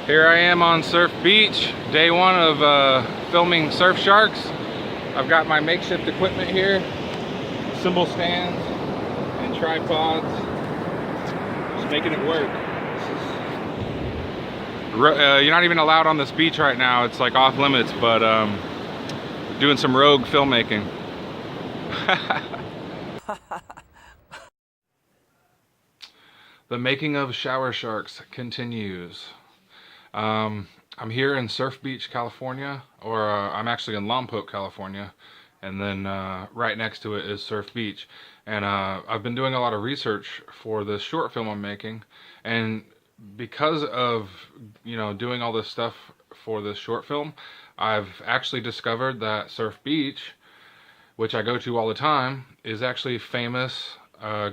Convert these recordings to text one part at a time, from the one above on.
Here I am on Surf Beach, day one of filming surf sharks. I've got my makeshift equipment here, cymbal stands and tripods, just making it work. You're not even allowed on this beach right now, it's like off limits, but doing some rogue filmmaking. The making of shower sharks continues. I'm here in Surf Beach, California, or I'm actually in Lompoc, California, and then right next to it is Surf Beach. And I've been doing a lot of research for this short film I'm making, and because of, you know, doing all this stuff for this short film, I've actually discovered that Surf Beach, which I go to all the time, is actually famous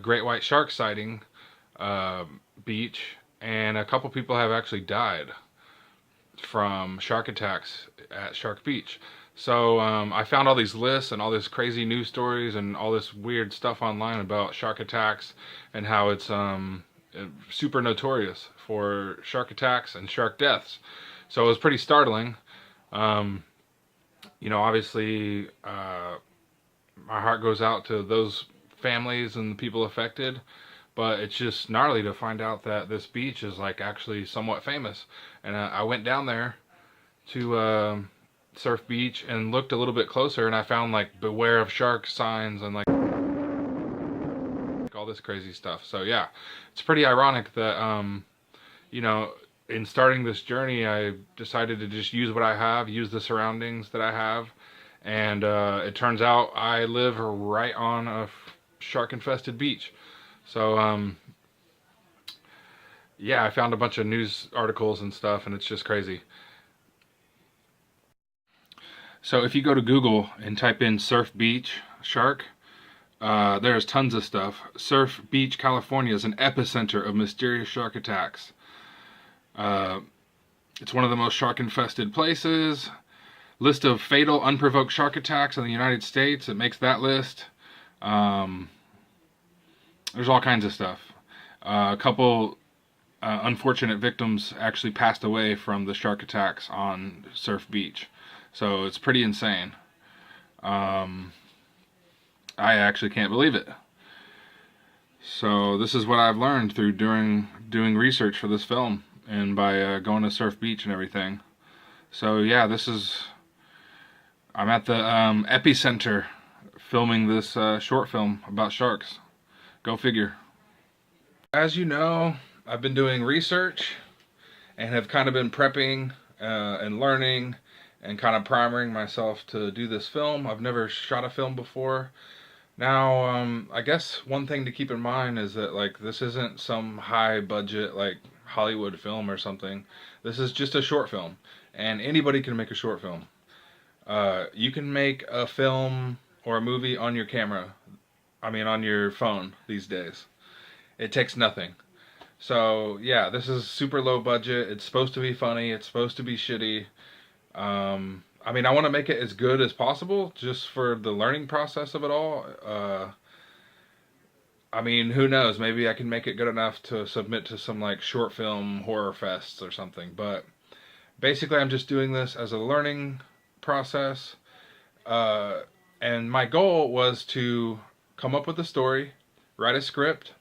great white shark sighting beach, and a couple people have actually died from shark attacks at Shark Beach. So I found all these lists and all this crazy news stories and all this weird stuff online about shark attacks and how it's super notorious for shark attacks and shark deaths. So it was pretty startling. You know, obviously my heart goes out to those families and the people affected, but it's just gnarly to find out that this beach is like actually somewhat famous. And I went down there to Surf Beach and looked a little bit closer, and I found like beware of shark signs and like all this crazy stuff. So yeah, it's pretty ironic that you know, in starting this journey, I decided to just use what I have, use the surroundings that I have, and it turns out I live right on a shark infested beach. So yeah, I found a bunch of news articles and stuff, and it's just crazy. So if you go to Google and type in Surf Beach shark, there's tons of stuff. Surf Beach, California is an epicenter of mysterious shark attacks. It's one of the most shark infested places. List of fatal unprovoked shark attacks in the United States, it makes that list. There's all kinds of stuff. A couple unfortunate victims actually passed away from the shark attacks on Surf Beach. So it's pretty insane. I actually can't believe it. So this is what I've learned through doing research for this film and by going to Surf Beach and everything. So yeah, I'm at the epicenter filming this short film about sharks. Go figure. As you know, I've been doing research and have kind of been prepping and learning and kind of priming myself to do this film. I've never shot a film before. Now, I guess one thing to keep in mind is that like this isn't some high budget like Hollywood film or something. This is just a short film, and anybody can make a short film. You can make a film or a movie on your camera. I mean, on your phone these days. It takes nothing. So yeah, this is super low budget. It's supposed to be funny. It's supposed to be shitty. I mean, I want to make it as good as possible just for the learning process of it all. I mean, who knows? Maybe I can make it good enough to submit to some like short film horror fests or something. But basically, I'm just doing this as a learning process. And my goal was to come up with a story, write a script,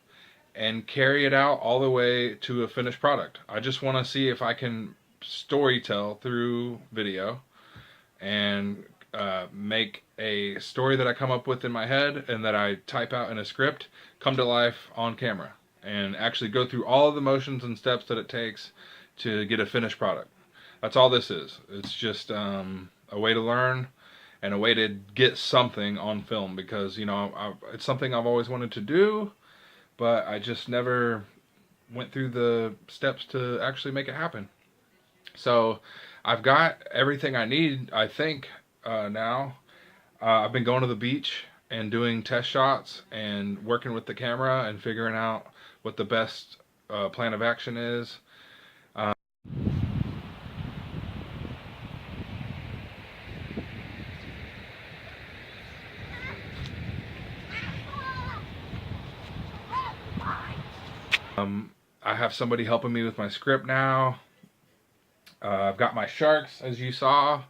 and carry it out all the way to a finished product. I just want to see if I can storytell through video and make a story that I come up with in my head and that I type out in a script come to life on camera and actually go through all of the motions and steps that it takes to get a finished product. That's all this is. It's just a way to learn and a way to get something on film, because, you know, it's something I've always wanted to do, but I just never went through the steps to actually make it happen. So I've got everything I need, I think, now. I've been going to the beach and doing test shots and working with the camera and figuring out what the best plan of action is. I have somebody helping me with my script now. I've got my sharks, as you saw.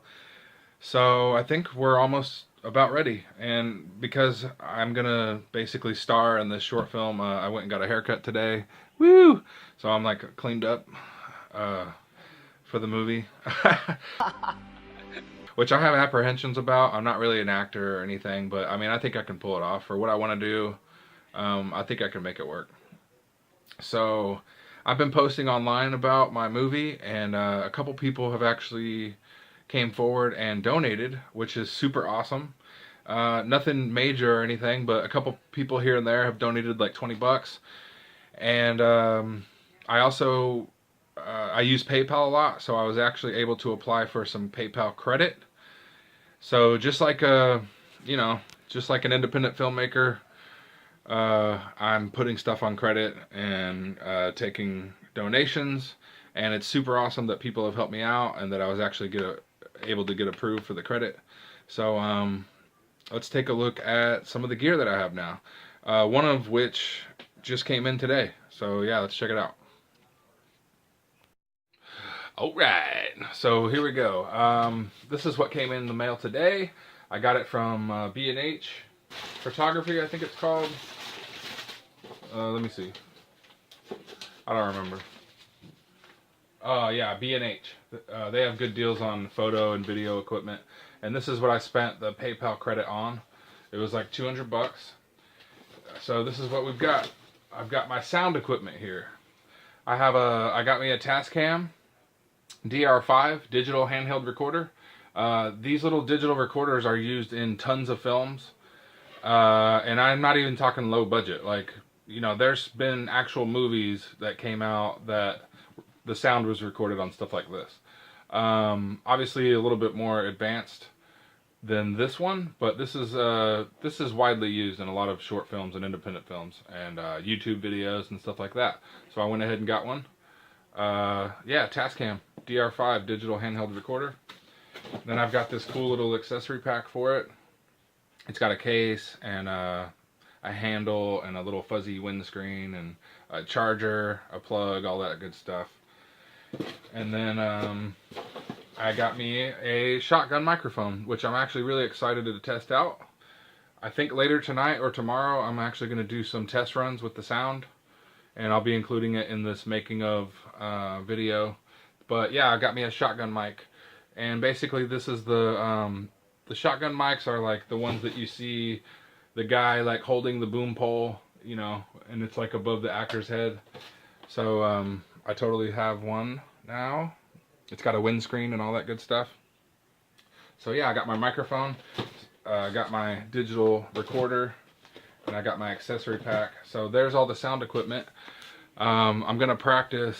So I think we're almost about ready. And because I'm gonna basically star in this short film, I went and got a haircut today. Woo! So I'm like cleaned up uh, for the movie. Which I have apprehensions about. I'm not really an actor or anything, but I mean, I think I can pull it off for what I want to do. I think I can make it work. So I've been posting online about my movie, and a couple people have actually came forward and donated, which is super awesome. Nothing major or anything, but a couple people here and there have donated like 20 bucks. And I also I use PayPal a lot, so I was actually able to apply for some PayPal credit. So just like just like an independent filmmaker, I'm putting stuff on credit and taking donations, and it's super awesome that people have helped me out and that I was actually able to get approved for the credit. So let's take a look at some of the gear that I have now, one of which just came in today. So yeah, let's check it out. Alright, so here we go. This is what came in the mail today. I got it from B&H Photography, I think it's called. Let me see. I don't remember. Yeah, B&H. They have good deals on photo and video equipment. And this is what I spent the PayPal credit on. It was like 200 bucks. So this is what we've got. I've got my sound equipment here. I got me a Tascam DR5 digital handheld recorder. These little digital recorders are used in tons of films. And I'm not even talking low budget. Like, you know, there's been actual movies that came out that the sound was recorded on stuff like this. Obviously a little bit more advanced than this one, but this is widely used in a lot of short films and independent films and YouTube videos and stuff like that. So I went ahead and got one. Yeah, Tascam DR5 digital handheld recorder. Then I've got this cool little accessory pack for it. It's got a case and a handle and a little fuzzy windscreen and a charger, a plug, all that good stuff. And then I got me a shotgun microphone, which I'm actually really excited to test out. I think later tonight or tomorrow I'm actually going to do some test runs with the sound, and I'll be including it in this making of video. But yeah, I got me a shotgun mic, and basically this is the shotgun mics are like the ones that you see the guy like holding the boom pole, you know, and it's like above the actor's head. So I totally have one now. It's got a windscreen and all that good stuff. So yeah, I got my microphone, I got my digital recorder, and I got my accessory pack. So there's all the sound equipment. I'm gonna practice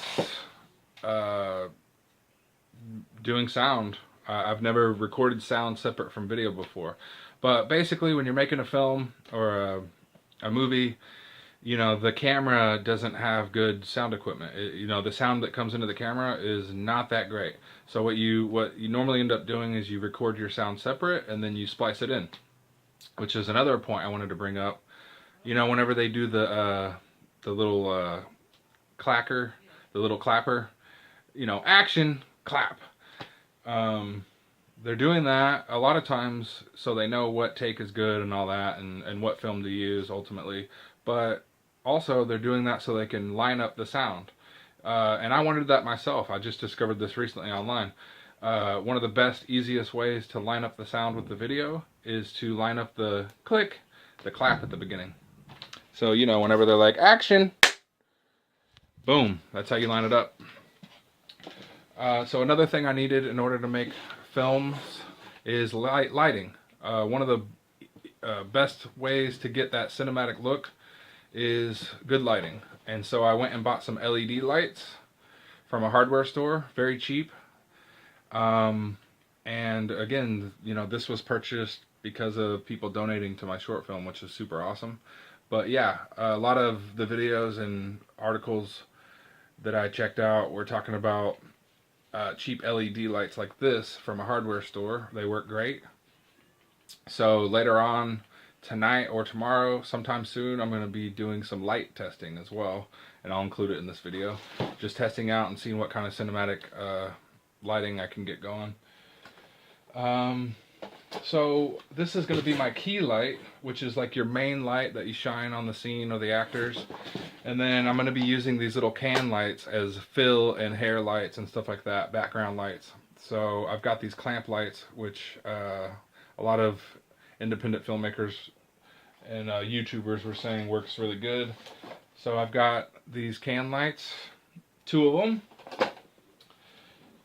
doing sound. I've never recorded sound separate from video before. But basically when you're making a film or a movie, you know, the camera doesn't have good sound equipment. You know, the sound that comes into the camera is not that great. So what you normally end up doing is you record your sound separate and then you splice it in, which is another point I wanted to bring up. You know, whenever they do the little clacker, the little clapper, you know, action, clap. They're doing that a lot of times so they know what take is good and all that, and what film to use ultimately. But also they're doing that so they can line up the sound. And I wanted that myself. I just discovered this recently online. One of the best, easiest ways to line up the sound with the video is to line up the click, the clap at the beginning. So, you know, whenever they're like, action, boom, that's how you line it up. So another thing I needed in order to make films is lighting. One of the best ways to get that cinematic look is good lighting. And so I went and bought some LED lights from a hardware store, very cheap. And again, you know, this was purchased because of people donating to my short film, which is super awesome. But yeah, a lot of the videos and articles that I checked out were talking about cheap LED lights like this from a hardware store. They work great. So later on tonight or tomorrow, sometime soon, I'm going to be doing some light testing as well, and I'll include it in this video. Just testing out and seeing what kind of cinematic lighting I can get going. So this is going to be my key light, which is like your main light that you shine on the scene or the actors. And then I'm going to be using these little can lights as fill and hair lights and stuff like that, background lights. So I've got these clamp lights, which a lot of independent filmmakers and YouTubers were saying works really good. So I've got these can lights, 2 of them.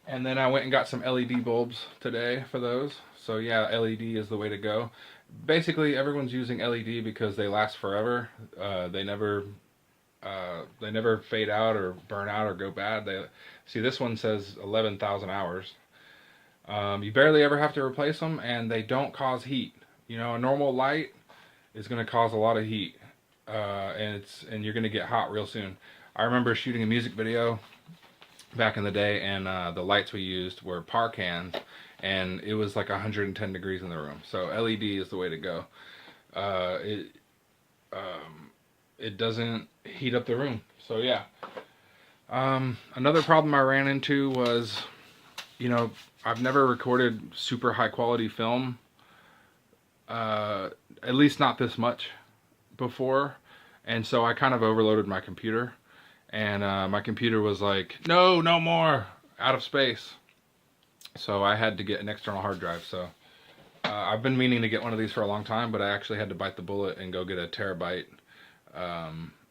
And then I went and got some LED bulbs today for those. So yeah, LED is the way to go. Basically, everyone's using LED because they last forever. They never fade out or burn out or go bad. See, this one says 11,000 hours. You barely ever have to replace them, and they don't cause heat. You know, a normal light is going to cause a lot of heat, and you're going to get hot real soon. I remember shooting a music video back in the day, and the lights we used were par cans, and it was like 110 degrees in the room. So LED is the way to go. It doesn't heat up the room. So yeah. Another problem I ran into was, you know, I've never recorded super high quality film, at least not this much before, and so I kind of overloaded my computer. And my computer was like, no more, out of space. So I had to get an external hard drive. So I've been meaning to get one of these for a long time, but I actually had to bite the bullet and go get a terabyte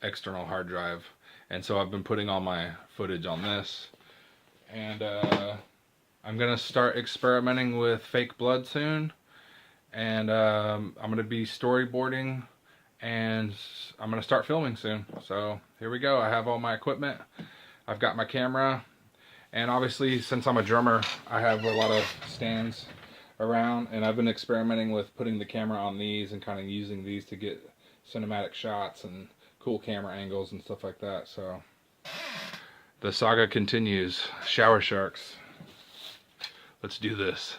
external hard drive. And so I've been putting all my footage on this. And I'm going to start experimenting with fake blood soon. And I'm going to be storyboarding. And I'm going to start filming soon. So here we go. I have all my equipment. I've got my camera. And obviously, since I'm a drummer, I have a lot of stands around. And I've been experimenting with putting the camera on these and kind of using these to get cinematic shots and cool camera angles and stuff like that. So the saga continues. Shower sharks. Let's do this.